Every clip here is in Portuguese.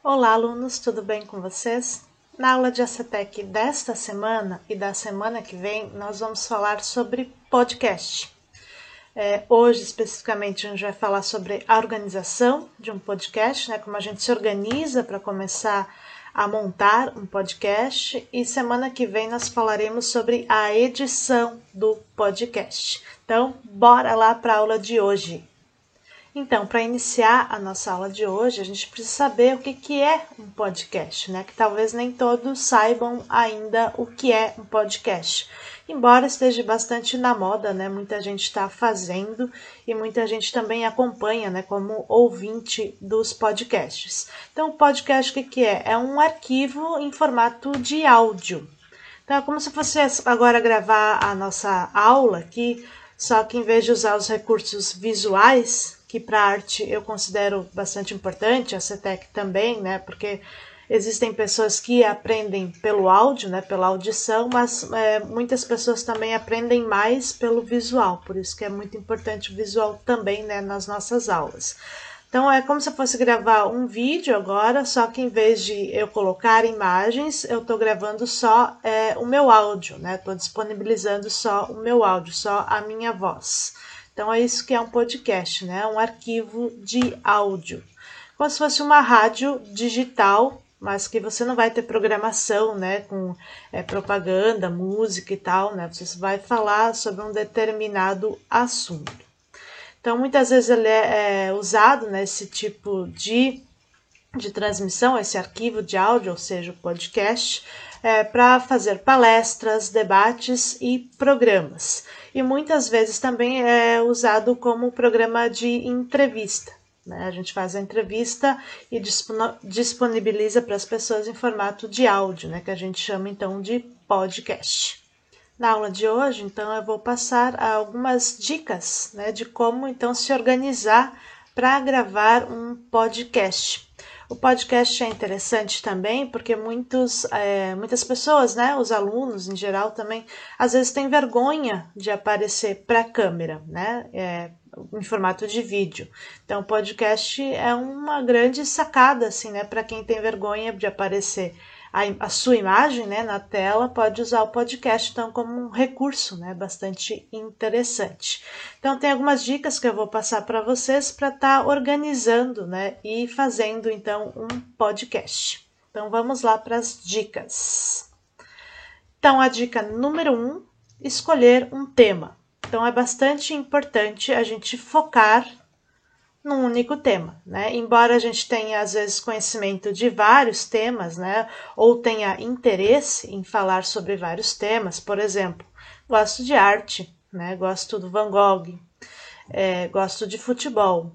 Olá, alunos, tudo bem com vocês? Na aula de ACTEC desta semana e da semana que vem, nós vamos falar sobre podcast. Hoje, especificamente, a gente vai falar sobre a organização de um podcast, como a gente se organiza para começar a montar um podcast, e semana que vem nós falaremos sobre a edição do podcast. Então, bora lá para a aula de hoje. Então, para iniciar a nossa aula de hoje, a gente precisa saber o que é um podcast, que talvez nem todos saibam ainda o que é um podcast. Embora esteja bastante na moda, muita gente está fazendo e muita gente também acompanha, como ouvinte dos podcasts. Então, o podcast o que é? É um arquivo em formato de áudio. Então, é como se fosse agora gravar a nossa aula aqui, só que em vez de usar os recursos visuais, que para arte eu considero bastante importante, a CETEC também, porque existem pessoas que aprendem pelo áudio, pela audição, mas muitas pessoas também aprendem mais pelo visual, por isso que é muito importante o visual também, nas nossas aulas. Então, é como se eu fosse gravar um vídeo agora, só que em vez de eu colocar imagens, eu estou gravando só o meu áudio, estou disponibilizando só o meu áudio, só a minha voz. Então, é isso que é um podcast, um arquivo de áudio. Como se fosse uma rádio digital, mas que você não vai ter programação, com propaganda, música e tal, Você vai falar sobre um determinado assunto. Então, muitas vezes ele é usado nesse tipo de transmissão, esse arquivo de áudio, ou seja, o podcast, para fazer palestras, debates e programas. E muitas vezes também é usado como programa de entrevista. A gente faz a entrevista e disponibiliza para as pessoas em formato de áudio, que a gente chama então de podcast. Na aula de hoje, então, eu vou passar algumas dicas, de como, então, se organizar para gravar um podcast. O podcast é interessante também porque muitas pessoas, os alunos em geral também, às vezes têm vergonha de aparecer para a câmera, em formato de vídeo. Então, o podcast é uma grande sacada, assim, para quem tem vergonha de aparecer a sua imagem, na tela, pode usar o podcast então como um recurso, bastante interessante. Então tem algumas dicas que eu vou passar para vocês para estar organizando, e fazendo então um podcast. Então vamos lá para as dicas. Então a dica número 1, escolher um tema. Então é bastante importante a gente focar num único tema, Embora a gente tenha às vezes conhecimento de vários temas, ou tenha interesse em falar sobre vários temas, por exemplo, gosto de arte, Gosto do Van Gogh, gosto de futebol,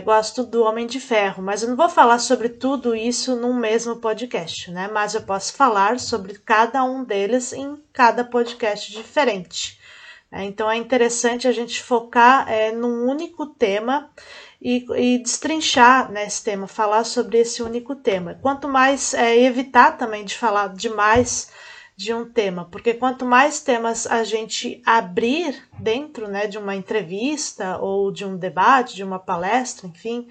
gosto do Homem de Ferro, mas eu não vou falar sobre tudo isso num mesmo podcast, Mas eu posso falar sobre cada um deles em cada podcast diferente. Então é interessante a gente focar num único tema e destrinchar esse tema, falar sobre esse único tema. Quanto mais evitar também de falar demais de um tema, porque quanto mais temas a gente abrir dentro de uma entrevista ou de um debate, de uma palestra, enfim,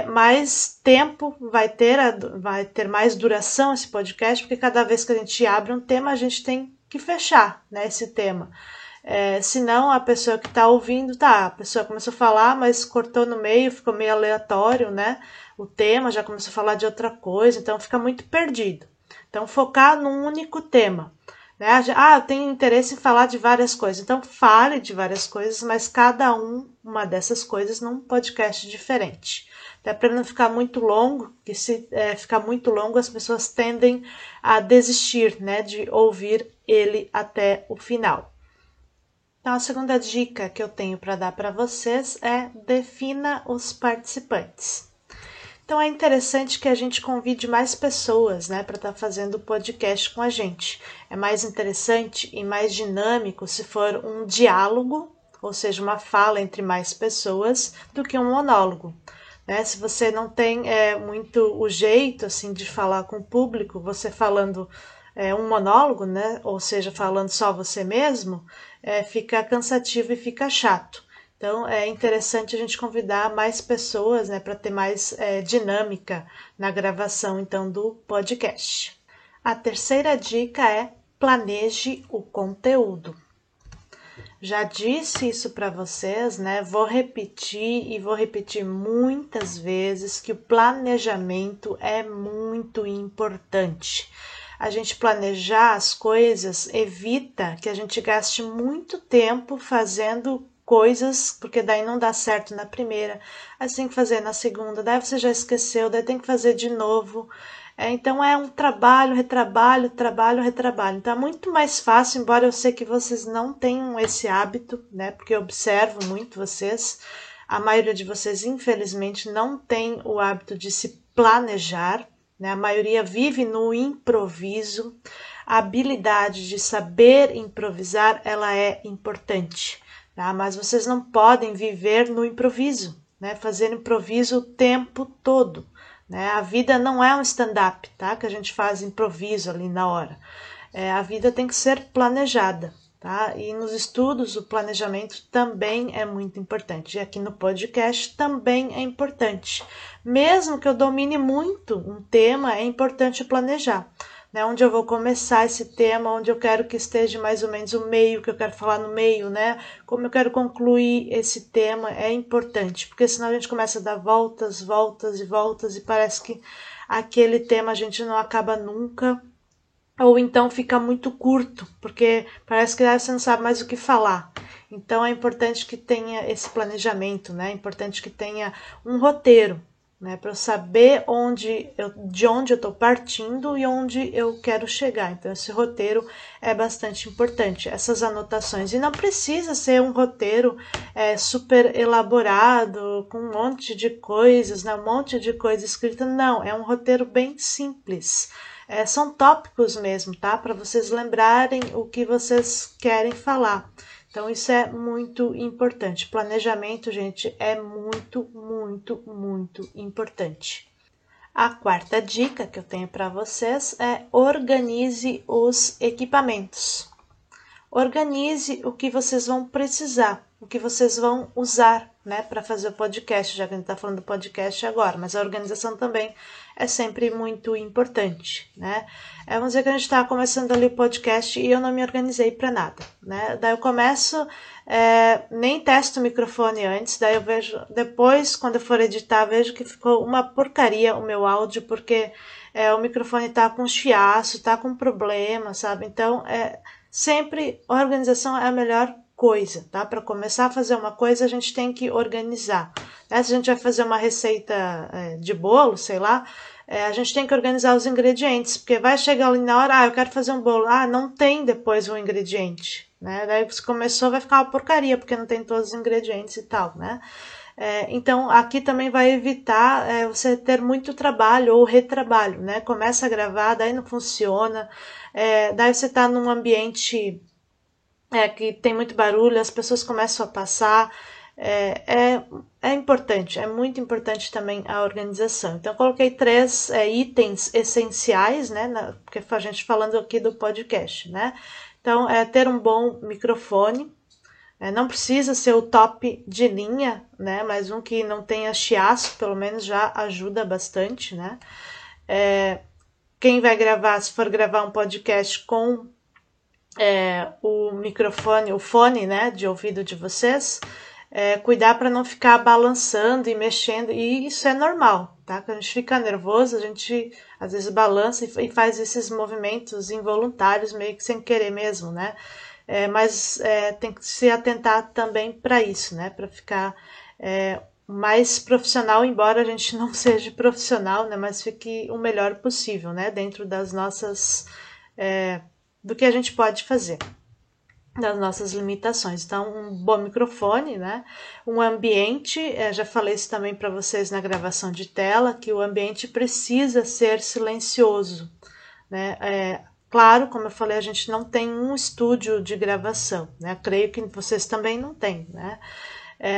mais tempo vai ter mais duração esse podcast, porque cada vez que a gente abre um tema, a gente tem que fechar esse tema. Senão a pessoa que está ouvindo, a pessoa começou a falar, mas cortou no meio, ficou meio aleatório, o tema, já começou a falar de outra coisa, então fica muito perdido. Então focar num único tema. Eu tenho interesse em falar de várias coisas, então fale de várias coisas, mas cada uma dessas coisas num podcast diferente. Até para não ficar muito longo, que se ficar muito longo as pessoas tendem a desistir, de ouvir ele até o final. Então, a segunda dica que eu tenho para dar para vocês é defina os participantes. Então, é interessante que a gente convide mais pessoas, para estar fazendo o podcast com a gente. É mais interessante e mais dinâmico se for um diálogo, ou seja, uma fala entre mais pessoas, do que um monólogo. Se você não tem muito o jeito assim de falar com o público, você falando um monólogo, ou seja, falando só você mesmo, fica cansativo e fica chato. Então é interessante a gente convidar mais pessoas, né, para ter mais dinâmica na gravação então do podcast. A terceira dica é planeje o conteúdo. Já disse isso para vocês, né? Vou repetir muitas vezes que o planejamento é muito importante. A gente planejar as coisas evita que a gente gaste muito tempo fazendo coisas, porque daí não dá certo na primeira, aí você tem que fazer na segunda, daí você já esqueceu, daí tem que fazer de novo. Então é um trabalho, retrabalho. Então é muito mais fácil, embora eu sei que vocês não tenham esse hábito, né? Porque eu observo muito vocês, a maioria de vocês infelizmente não tem o hábito de se planejar, né? A maioria vive no improviso. A habilidade de saber improvisar, ela é importante, tá? Mas vocês não podem viver no improviso, né? Fazer improviso o tempo todo. Né? A vida não é um stand-up, tá? Que a gente faz improviso ali na hora. A vida tem que ser planejada, tá? E nos estudos o planejamento também é muito importante. E aqui no podcast também é importante. Mesmo que eu domine muito um tema, é importante planejar. Né, onde eu vou começar esse tema, onde eu quero que esteja mais ou menos o meio, que eu quero falar no meio, né? Como eu quero concluir esse tema é importante, porque senão a gente começa a dar voltas e parece que aquele tema a gente não acaba nunca, ou então fica muito curto, porque parece que você não sabe mais o que falar. Então é importante que tenha esse planejamento, né? É importante que tenha um roteiro, né, para eu saber de onde eu estou partindo e onde eu quero chegar. Então, esse roteiro é bastante importante, essas anotações. E não precisa ser um roteiro super elaborado, com um monte de coisas, né, um monte de coisa escrita. Não, é um roteiro bem simples. São tópicos mesmo, tá? Para vocês lembrarem o que vocês querem falar. Então, isso é muito importante. Planejamento, gente, é muito importante. A quarta dica que eu tenho para vocês é organize os equipamentos. Organize o que vocês vão precisar, o que vocês vão usar, né, para fazer o podcast, já que a gente está falando do podcast agora, mas a organização também é sempre muito importante, né? Vamos dizer que a gente está começando ali o podcast e eu não me organizei para nada, né? Daí eu começo, nem testo o microfone antes, daí eu vejo, depois, quando eu for editar, vejo que ficou uma porcaria o meu áudio, porque o microfone tá com chiaço, tá com problema, sabe? Então, sempre a organização é a melhor coisa, tá? Para começar a fazer uma coisa, a gente tem que organizar. Se a gente vai fazer uma receita de bolo, sei lá, a gente tem que organizar os ingredientes, porque vai chegar ali na hora, eu quero fazer um bolo, não tem depois o ingrediente, né? Daí se começou vai ficar uma porcaria, porque não tem todos os ingredientes e tal, né? Então, aqui também vai evitar você ter muito trabalho ou retrabalho, né? Começa a gravar, daí não funciona, daí você está num ambiente que tem muito barulho, as pessoas começam a passar. É importante, é muito importante também a organização. Então, eu coloquei 3 itens essenciais, né? Porque a gente falando aqui do podcast, né? Então, ter um bom microfone. Não precisa ser o top de linha, né? Mas um que não tenha chiaço, pelo menos já ajuda bastante, né? Quem vai gravar, se for gravar um podcast com o microfone, o fone, né, de ouvido de vocês, cuidar para não ficar balançando e mexendo, e isso é normal, tá? Quando a gente fica nervoso, a gente às vezes balança e faz esses movimentos involuntários, meio que sem querer mesmo, né? Mas tem que se atentar também para isso, né? Para ficar mais profissional, embora a gente não seja profissional, né? Mas fique o melhor possível, né? Dentro das nossas do que a gente pode fazer, das nossas limitações. Então, um bom microfone, né? Um ambiente, já falei isso também para vocês na gravação de tela, que o ambiente precisa ser silencioso, né? Claro, como eu falei, a gente não tem um estúdio de gravação, né? Creio que vocês também não têm, né?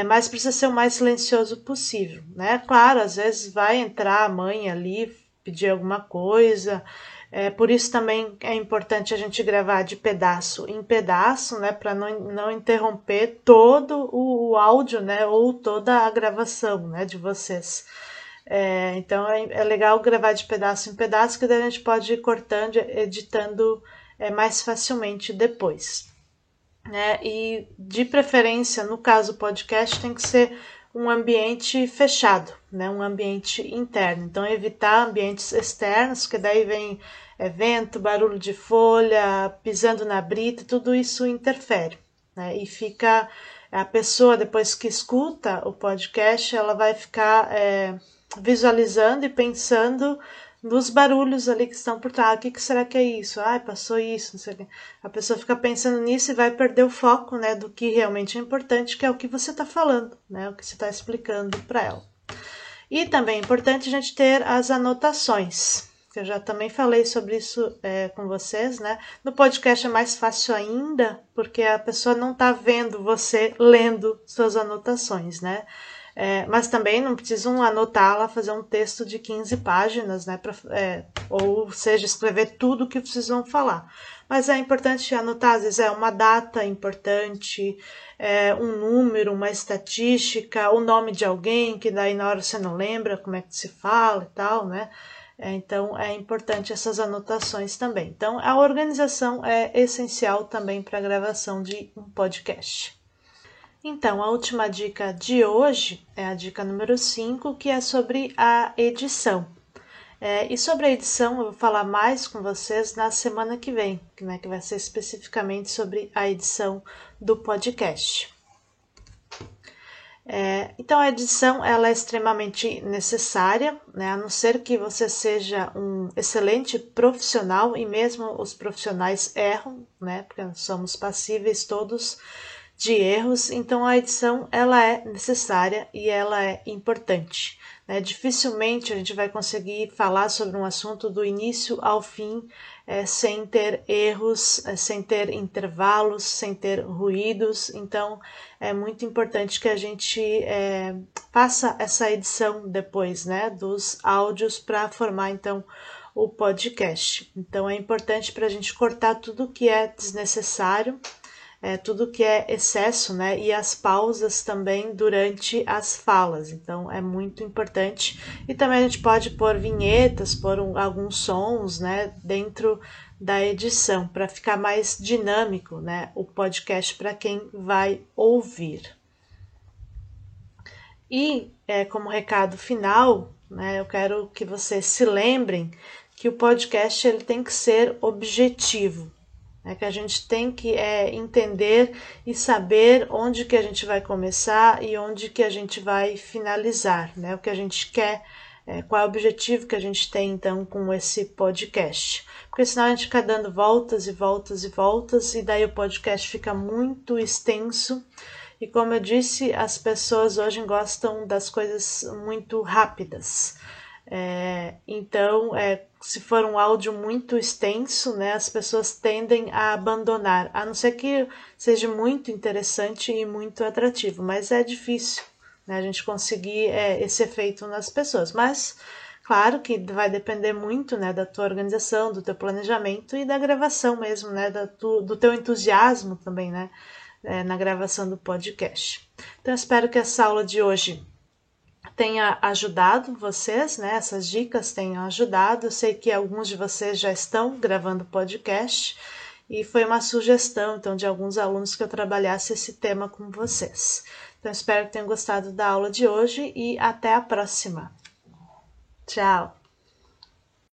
Mas precisa ser o mais silencioso possível, né? Claro, às vezes vai entrar a mãe ali, pedir alguma coisa, Por isso também é importante a gente gravar de pedaço em pedaço, né, para não interromper todo o áudio, né, ou toda a gravação, né, de vocês. Então é legal gravar de pedaço em pedaço, que daí a gente pode ir cortando, editando mais facilmente depois. Né? E de preferência, no caso do podcast, tem que ser um ambiente fechado, né? Um ambiente interno. Então, evitar ambientes externos, que daí vem vento, barulho de folha, pisando na brita, tudo isso interfere. Né? E fica a pessoa, depois que escuta o podcast, ela vai ficar visualizando e pensando nos barulhos ali que estão por trás. O que será que é isso? Ai, passou isso, não sei o que. A pessoa fica pensando nisso e vai perder o foco, né, do que realmente é importante, que é o que você está falando, né, o que você está explicando para ela. E também é importante a gente ter as anotações, que eu já também falei sobre isso com vocês, né? No podcast é mais fácil ainda, porque a pessoa não está vendo você lendo suas anotações, né? Mas também não precisam anotar lá, fazer um texto de 15 páginas, né? Ou seja, escrever tudo o que vocês vão falar. Mas é importante anotar, às vezes é uma data importante, um número, uma estatística, o nome de alguém, que daí na hora você não lembra como é que se fala e tal, né? Então é importante essas anotações também. Então a organização é essencial também para a gravação de um podcast. Então, a última dica de hoje é a dica número 5, que é sobre a edição. E sobre a edição eu vou falar mais com vocês na semana que vem, né, que vai ser especificamente sobre a edição do podcast. Então a edição ela é extremamente necessária, né, a não ser que você seja um excelente profissional, e mesmo os profissionais erram, né, porque nós somos passíveis todos de erros, então a edição ela é necessária e ela é importante. Né? Dificilmente a gente vai conseguir falar sobre um assunto do início ao fim sem ter erros, sem ter intervalos, sem ter ruídos. Então é muito importante que a gente faça essa edição depois, né, dos áudios para formar então o podcast. Então é importante para a gente cortar tudo que é desnecessário, tudo que é excesso, né? E as pausas também durante as falas. Então é muito importante. E também a gente pode pôr vinhetas, pôr alguns sons, né? Dentro da edição, para ficar mais dinâmico, né? O podcast para quem vai ouvir. E como recado final, né? Eu quero que vocês se lembrem que o podcast ele tem que ser objetivo. Que a gente tem que entender e saber onde que a gente vai começar e onde que a gente vai finalizar, né? O que a gente quer, qual é o objetivo que a gente tem então com esse podcast. Porque senão a gente fica dando voltas e voltas e voltas, e daí o podcast fica muito extenso. E como eu disse, as pessoas hoje gostam das coisas muito rápidas. Então, se for um áudio muito extenso, né, as pessoas tendem a abandonar, a não ser que seja muito interessante e muito atrativo, mas é difícil, né, a gente conseguir esse efeito nas pessoas. Mas, claro que vai depender muito, né, da tua organização, do teu planejamento e da gravação mesmo, né, do teu entusiasmo também, né, na gravação do podcast. Então, eu espero que essa aula de hoje tenha ajudado vocês, né? Essas dicas tenham ajudado. Eu sei que alguns de vocês já estão gravando podcast e foi uma sugestão, então, de alguns alunos que eu trabalhasse esse tema com vocês. Então, espero que tenham gostado da aula de hoje e até a próxima. Tchau!